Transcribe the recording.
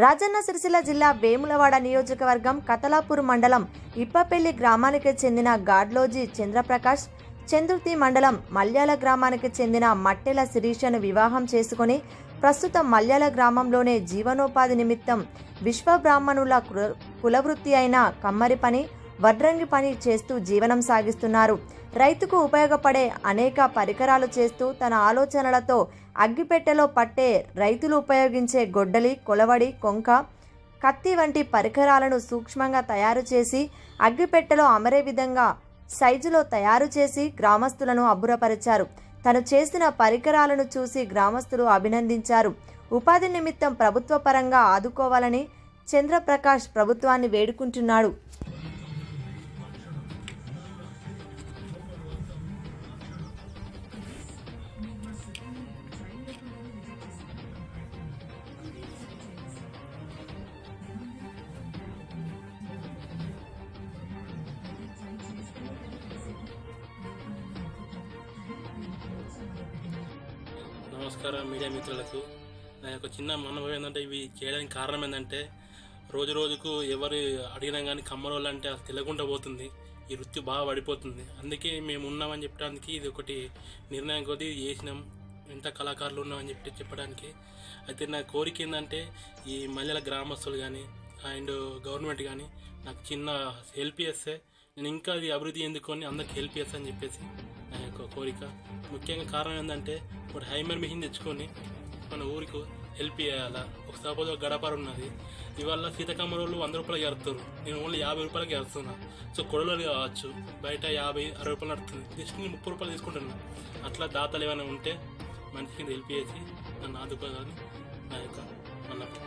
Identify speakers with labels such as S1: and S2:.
S1: రాజన్న సిరిసిల్ల జిల్లా వేములవాడ నియోజకవర్గం కతలాపూర్ మండలం ఇప్పపల్లి గ్రామానికి చెందిన గాడ్లోజీ చంద్రప్రకాష్, చంద్రుతి మండలం మల్యాల గ్రామానికి చెందిన మట్టెల శిరీషను వివాహం చేసుకుని ప్రస్తుతం మల్యాల గ్రామంలోనే జీవనోపాధి నిమిత్తం విశ్వబ్రాహ్మణుల కులవృత్తి అయిన కమ్మరి పని, వడ్రంగి పని చేస్తూ జీవనం సాగిస్తున్నారు. రైతుకు ఉపయోగపడే అనేక పరికరాలు చేస్తూ తన ఆలోచనలతో అగ్గిపెట్టెలో పట్టే రైతులు ఉపయోగించే గొడ్డలి, కొలవడి, కొంక, కత్తి వంటి పరికరాలను సూక్ష్మంగా తయారు చేసి అగ్గిపెట్టెలో అమరే విధంగా సైజులో తయారు చేసి గ్రామస్తులను అబ్బురపరిచారు. తను చేసిన పరికరాలను చూసి గ్రామస్తులు అభినందించారు. ఉపాధి నిమిత్తం ప్రభుత్వ పరంగా ఆదుకోవాలని చంద్రప్రకాష్ ప్రభుత్వాన్ని వేడుకుంటున్నాడు.
S2: నమస్కారం మీడియా మిత్రులకు. నా యొక్క చిన్న మనవి ఏంటంటే, ఇవి చేయడానికి కారణం ఏంటంటే, రోజు రోజుకు ఎవరు అడిగినా కానీ కమ్మరోళ్ళు అంటే అది తెలియకుండా పోతుంది. ఈ వృత్తి బాగా పడిపోతుంది. అందుకే మేము ఉన్నామని చెప్పడానికి ఇది ఒకటి నిర్ణయం కొద్ది చేసినాం. ఎంత కళాకారులు ఉన్నామని చెప్పడానికి. అయితే నా కోరిక ఏంటంటే, ఈ మల్లెల గ్రామస్తులు కానీ అండ్ గవర్నమెంట్ కానీ నాకు చిన్న హెల్ప్ చేస్తే నేను ఇంకా అది అభివృద్ధి ఎందుకొని అందరికి హెల్ప్ చేస్తాను చెప్పేసి నా యొక్క కోరిక. ముఖ్యంగా కారణం ఏంటంటే, ఇప్పుడు హైమర్ మిషన్ తెచ్చుకొని మన ఊరికి హెల్ప్ చేయాలా. ఒక సపోజ్ ఒక గడపర ఉన్నది, ఇవాళ సీతకమ్మ రోజులు 100 రూపాయలకి గడుతారు, నేను ఓన్లీ 50 రూపాయలకి గడుతున్నా. సో కొడలు కావచ్చు, బయట 50-60 రూపాయలు నడుతుంది, జస్ట్ నేను 30 రూపాయలు తీసుకుంటున్నా. అట్లా దాతలు ఏమైనా ఉంటే మనిషికి హెల్ప్ చేసి నన్ను ఆదుకోవాలని నా యొక్క అన్నప్పుడు.